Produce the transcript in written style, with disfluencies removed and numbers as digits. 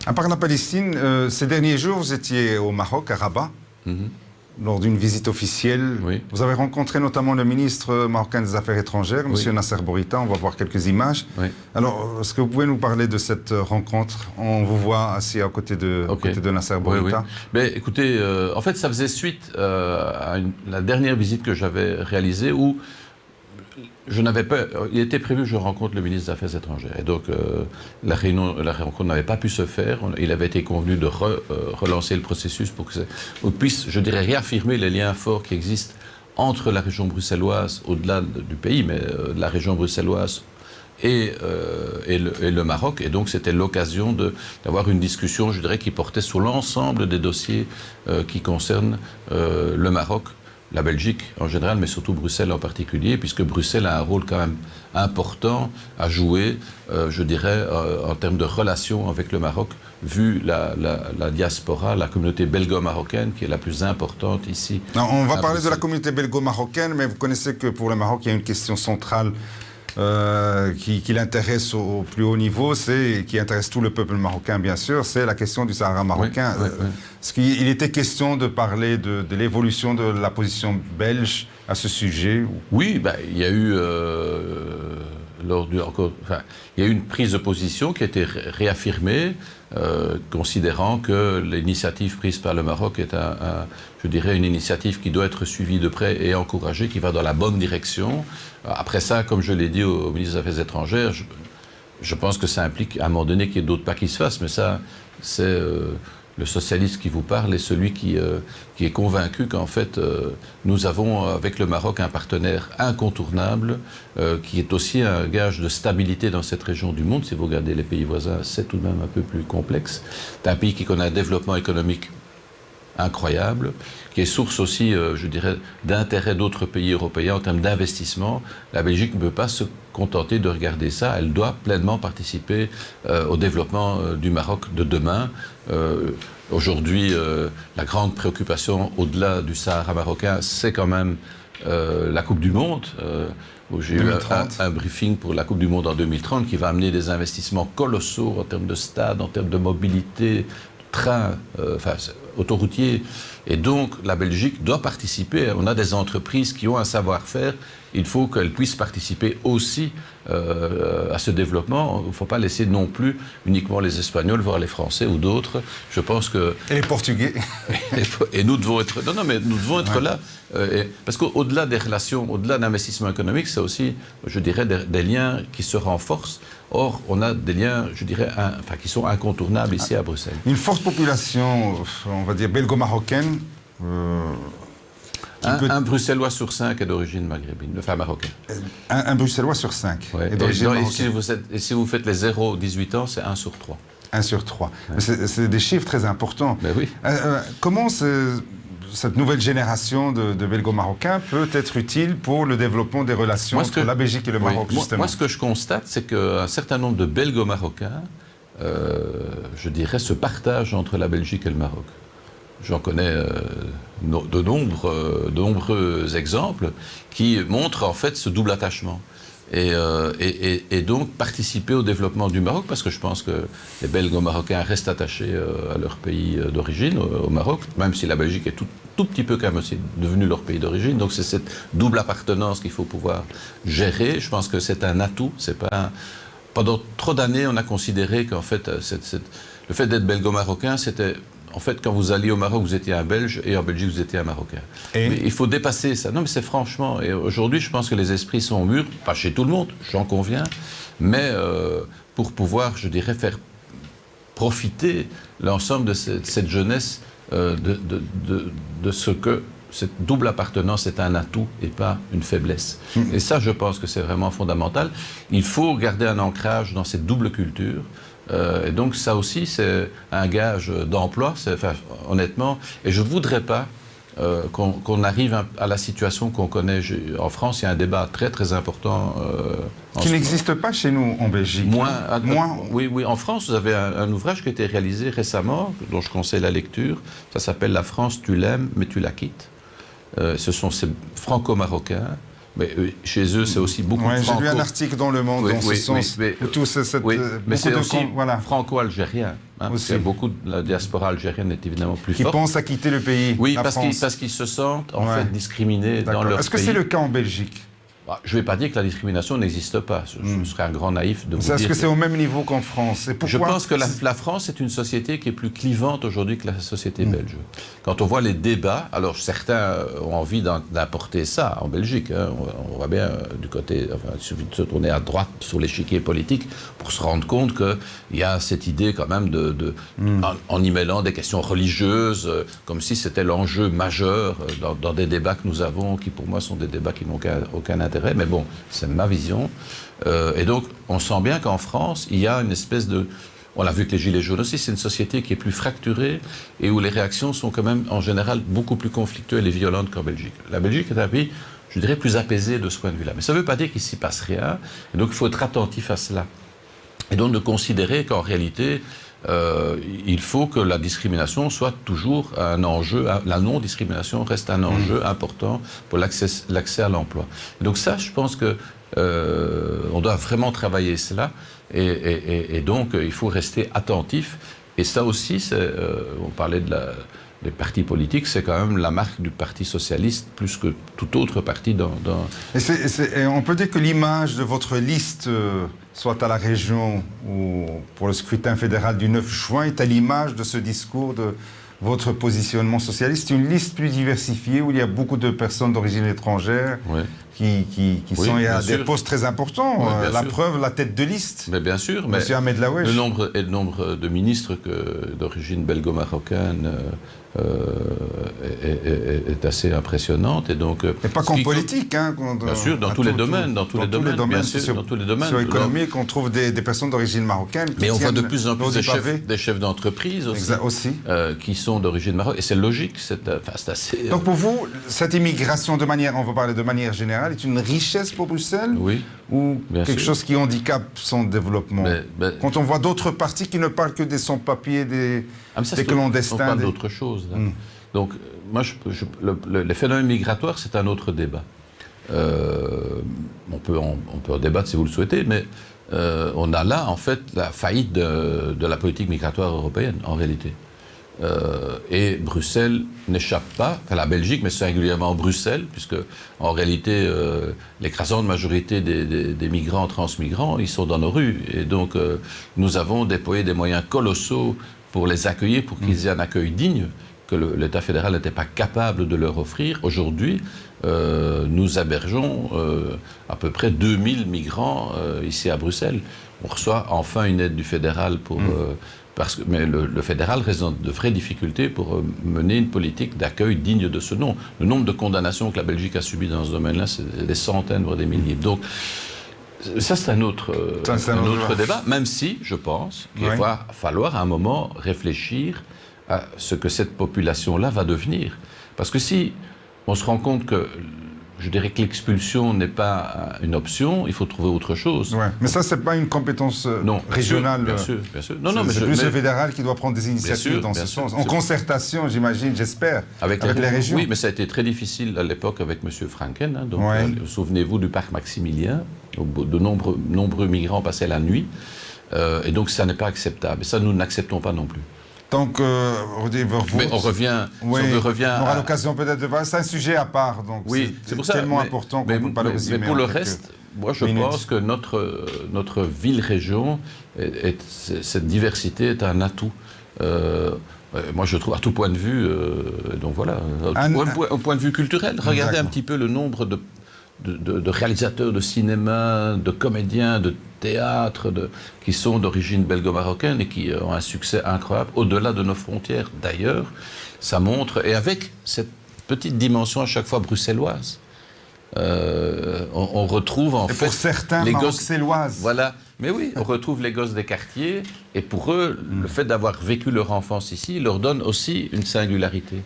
À part la Palestine, ces derniers jours, vous étiez au Maroc, à Rabat, lors d'une visite officielle. Oui. Vous avez rencontré notamment le ministre marocain des Affaires étrangères, M. Nasser Bourita. On va voir quelques images. Oui. Alors, est-ce que vous pouvez nous parler de cette rencontre? On vous voit assis à côté de Nasser Bourita. Oui. Mais écoutez, en fait, ça faisait suite à la dernière visite que j'avais réalisée où je n'avais pas. Il était prévu que je rencontre le ministre des Affaires étrangères. Et donc, la rencontre n'avait pas pu se faire. Il avait été convenu de relancer le processus pour qu'on puisse, je dirais, réaffirmer les liens forts qui existent entre la région bruxelloise, au-delà du pays, mais la région bruxelloise et le Maroc. Et donc, c'était l'occasion d'avoir une discussion, je dirais, qui portait sur l'ensemble des dossiers qui concernent le Maroc, la Belgique en général, mais surtout Bruxelles en particulier, puisque Bruxelles a un rôle quand même important à jouer, je dirais, en termes de relations avec le Maroc, vu la diaspora, la communauté belgo-marocaine qui est la plus importante ici. Non, on va parler de la communauté belgo-marocaine, mais vous connaissez que pour le Maroc, il y a une question centrale qui l'intéresse au plus haut niveau, qui intéresse tout le peuple marocain, bien sûr, c'est la question du Sahara marocain. Parce qu'il était question de parler de l'évolution de la position belge à ce sujet. Oui, il y a eu il y a eu une prise de position qui a été réaffirmée, considérant que l'initiative prise par le Maroc est je dirais, une initiative qui doit être suivie de près et encouragée, qui va dans la bonne direction. Après ça, comme je l'ai dit au ministre des Affaires étrangères, je pense que ça implique à un moment donné qu'il y ait d'autres pas qui se fassent, mais ça, c'est le socialiste qui vous parle et celui qui est convaincu qu'en fait, nous avons avec le Maroc un partenaire incontournable, qui est aussi un gage de stabilité dans cette région du monde. Si vous regardez les pays voisins, c'est tout de même un peu plus complexe. C'est un pays qui connaît un développement économique incroyable, qui est source aussi, je dirais, d'intérêt d'autres pays européens en termes d'investissement. La Belgique ne peut pas se contenter de regarder ça, elle doit pleinement participer au développement du Maroc de demain. Aujourd'hui, la grande préoccupation au-delà du Sahara marocain, c'est quand même la Coupe du Monde. J'ai eu un briefing pour la Coupe du Monde en 2030 qui va amener des investissements colossaux en termes de stades, en termes de mobilité, train, autoroutier. Et donc, la Belgique doit participer. On a des entreprises qui ont un savoir-faire. Il faut qu'elles puissent participer aussi à ce développement. Il ne faut pas laisser non plus uniquement les Espagnols, voire les Français ou d'autres. Je pense que... Et les Portugais. Et nous devons être... Non, mais nous devons être là. Parce qu'au-delà des relations, au-delà d'investissement économique, c'est aussi, je dirais, des liens qui se renforcent. Or, on a des liens, je dirais, qui sont incontournables ici à Bruxelles. Une forte population, on va dire, belgo-marocaine. Un Bruxellois sur 5 est d'origine maghrébine, enfin marocaine. Un Bruxellois sur 5 est d'origine marocaine. Et si vous faites les 0-18 ans, c'est 1 sur 3. 1 sur 3. Ouais. C'est des chiffres très importants. Ben oui. Comment cette nouvelle génération de belgo-marocains peut être utile pour le développement des relations entre la Belgique et le Maroc, justement? Moi, ce que je constate, c'est qu'un certain nombre de belgo-marocains, je dirais, se partagent entre la Belgique et le Maroc. J'en connais de nombreux exemples qui montrent en fait ce double attachement. Et donc participer au développement du Maroc, parce que je pense que les Belgo-Marocains restent attachés à leur pays d'origine, au Maroc, même si la Belgique est tout petit peu quand même aussi devenue leur pays d'origine. Donc c'est cette double appartenance qu'il faut pouvoir gérer. Je pense que c'est un atout. C'est pas Pendant trop d'années, on a considéré qu'en fait, le fait d'être belgo-marocain, c'était... En fait, quand vous alliez au Maroc, vous étiez un Belge, et en Belgique, vous étiez un Marocain. Mais il faut dépasser ça. Non, mais c'est franchement... Et aujourd'hui, je pense que les esprits sont mûrs, pas chez tout le monde, j'en conviens, mais pour pouvoir, je dirais, faire profiter l'ensemble de cette jeunesse de ce que cette double appartenance est un atout et pas une faiblesse. Et ça, je pense que c'est vraiment fondamental. Il faut garder un ancrage dans cette double culture. Et donc ça aussi, c'est un gage d'emploi, honnêtement. Et je ne voudrais pas qu'on arrive à la situation qu'on connaît en France. Il y a un débat très très important. Qui n'existe pas chez nous en Belgique. Oui, en France, vous avez un ouvrage qui a été réalisé récemment, dont je conseille la lecture. Ça s'appelle « La France, tu l'aimes, mais tu la quittes ». Ce sont ces franco-marocains Mais chez eux, c'est aussi beaucoup de J'ai franco... lu un article dans Le Monde dans ce sens. Tout mais c'est aussi franco-algérien. Hein, parce que beaucoup de la diaspora algérienne est évidemment plus forte. Qui pensent à quitter le pays. Oui, parce qu'ils se sentent en fait discriminés dans leur pays. Est-ce que c'est le cas en Belgique? Je ne vais pas dire que la discrimination n'existe pas. Je serais un grand naïf de vous dire... Est-ce que c'est au même niveau qu'en France? Et pourquoi? Je pense que la France est une société qui est plus clivante aujourd'hui que la société belge. Quand on voit les débats, alors certains ont envie d'importer ça en Belgique. Hein. On voit bien du côté... Enfin, il suffit de se tourner à droite sur l'échiquier politique pour se rendre compte qu'il y a cette idée quand même en y mêlant des questions religieuses, comme si c'était l'enjeu majeur dans des débats que nous avons, qui pour moi sont des débats qui n'ont aucun intérêt. Mais bon, c'est ma vision. Et donc, on sent bien qu'en France, il y a une espèce de... On l'a vu que les Gilets jaunes aussi, c'est une société qui est plus fracturée et où les réactions sont quand même, en général, beaucoup plus conflictuelles et violentes qu'en Belgique. La Belgique est un pays, je dirais, plus apaisé de ce point de vue-là. Mais ça ne veut pas dire qu'il ne s'y passe rien. Et donc, il faut être attentif à cela. Et donc, de considérer qu'en réalité... il faut que la discrimination soit toujours un enjeu, la non-discrimination reste un enjeu important pour l'accès à l'emploi. Et donc ça, je pense que on doit vraiment travailler cela et donc il faut rester attentif. Et ça aussi, on parlait des partis politiques, c'est quand même la marque du Parti socialiste plus que tout autre parti Et on peut dire que l'image de votre liste, soit à la région ou pour le scrutin fédéral du 9 juin, est à l'image de ce discours de votre positionnement socialiste. C'est une liste plus diversifiée où il y a beaucoup de personnes d'origine étrangère qui sont à des postes très importants. La preuve, la tête de liste. Mais bien sûr. Monsieur Ahmed Laoueche. Le nombre de ministres d'origine belgo-marocaine est assez impressionnante. Et donc, pas qu'en politique. Hein, bien sûr, dans tous les domaines. Dans tous les domaines. Socio-économiques, on trouve des personnes d'origine marocaine. Mais on voit de plus en plus des chefs d'entreprise aussi. Qui sont d'origine marocaine. Et c'est logique. C'est assez... Donc pour vous, cette immigration on va parler de manière générale, est une richesse pour Bruxelles? Oui. Ou quelque chose qui handicape son développement? Quand on voit d'autres partis qui ne parlent que des sans-papiers, des clandestins... On parle d'autre chose. Donc, moi, le phénomène migratoire, c'est un autre débat. On peut en débattre si vous le souhaitez, mais on a là, en fait, la faillite de la politique migratoire européenne, en réalité. Et Bruxelles n'échappe pas, enfin la Belgique, mais singulièrement Bruxelles, puisque en réalité, l'écrasante majorité des migrants, transmigrants, ils sont dans nos rues. Et donc, nous avons déployé des moyens colossaux pour les accueillir, pour qu'ils aient un accueil digne, que l'État fédéral n'était pas capable de leur offrir. Aujourd'hui, nous hébergeons à peu près 2000 migrants ici à Bruxelles. On reçoit enfin une aide du fédéral pour... mais le fédéral reste dans de vraies difficultés pour mener une politique d'accueil digne de ce nom. Le nombre de condamnations que la Belgique a subies dans ce domaine-là, c'est des centaines, voire des milliers. Donc, ça, c'est un autre débat, même si, je pense, qu'il va falloir à un moment réfléchir à ce que cette population-là va devenir. Parce que si on se rend compte que... Je dirais que l'expulsion n'est pas une option, il faut trouver autre chose. Mais ça, ce n'est pas une compétence régionale. Bien sûr. C'est plus le fédéral qui doit prendre des initiatives dans ce sens. En concertation, j'imagine, j'espère, avec les régions. Oui, mais ça a été très difficile à l'époque avec M. Franken. Hein, donc, souvenez-vous du parc Maximilien, où de nombreux migrants passaient la nuit. Et donc, ça n'est pas acceptable. Et ça, nous n'acceptons pas non plus. Donc, mais on revient. On aura l'occasion peut-être de voir. C'est un sujet à part, donc c'est pour ça, tellement important qu'on ne peut pas le résumer. Mais pour le reste, moi je pense que notre ville-région, cette diversité est un atout. Moi je trouve à tout point de vue, donc voilà, au point de vue culturel, regardez un petit peu le nombre de réalisateurs de cinéma, de comédiens, de théâtre, qui sont d'origine belgo-marocaine et qui ont un succès incroyable au-delà de nos frontières. D'ailleurs, ça montre, et avec cette petite dimension à chaque fois bruxelloise, on retrouve en fait... pour certains, les bruxelloises. Voilà. Mais oui, on retrouve les gosses des quartiers, et pour eux, le fait d'avoir vécu leur enfance ici leur donne aussi une singularité.